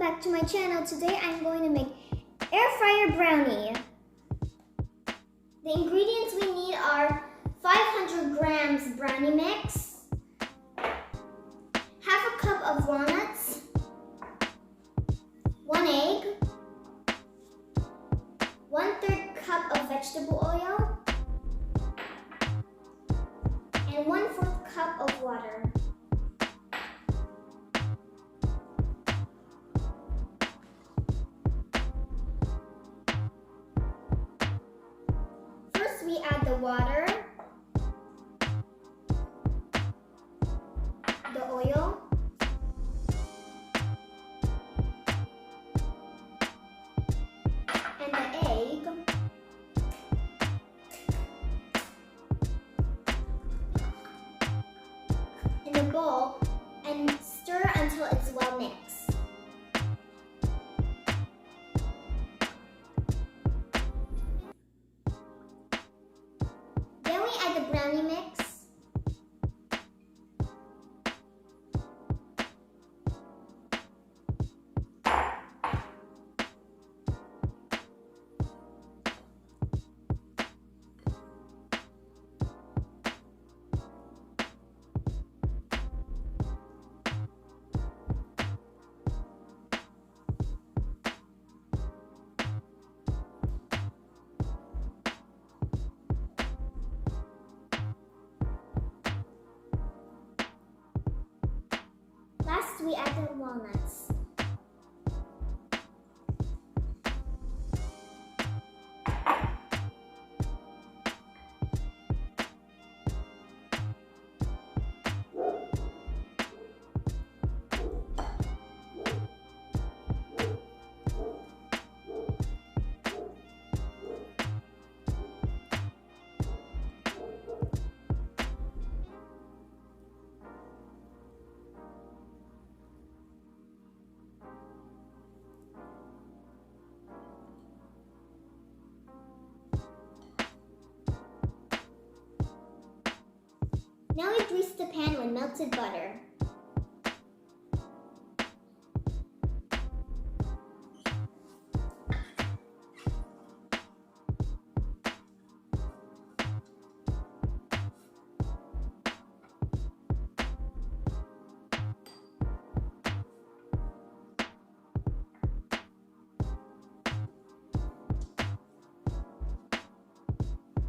back to my channel. Today I'm going to make air fryer brownie. The ingredients we need are 500 grams brownie mix, half a cup of walnuts, 1 egg, 1/3 cup of vegetable oil, and 1/4 cup of water. First, we add the water, the oil, and the egg, in the bowl, and stir until it's well mixed. Then we add the brownie mix. Last, we add the walnuts. Now we grease the pan with melted butter.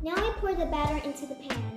Now we pour the batter into the pan.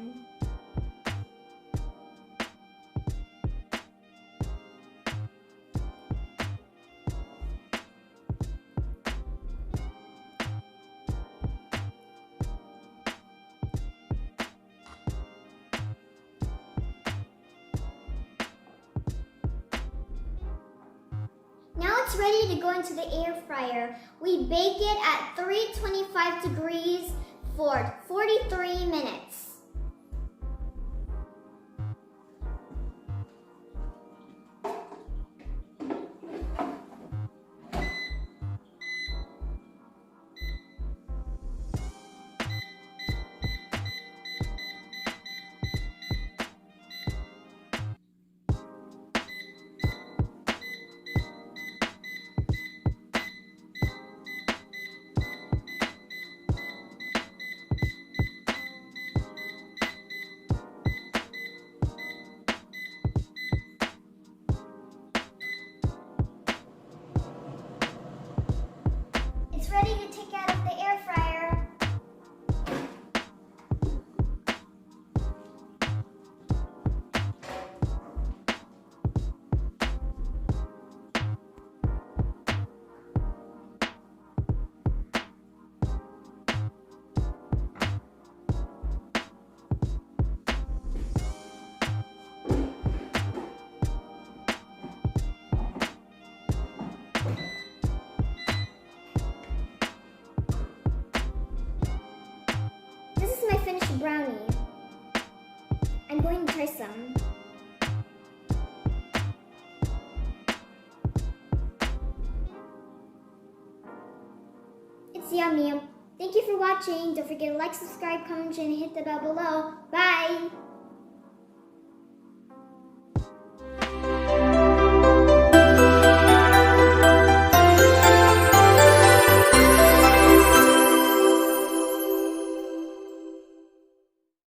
Now it's ready to go into the air fryer. We bake it at 325 degrees for 43 minutes. It's ready to take out of the air fryer. Finished brownie. I'm going to try some. It's yummy. Thank you for watching. Don't forget to like, subscribe, comment, and hit the bell below. Bye!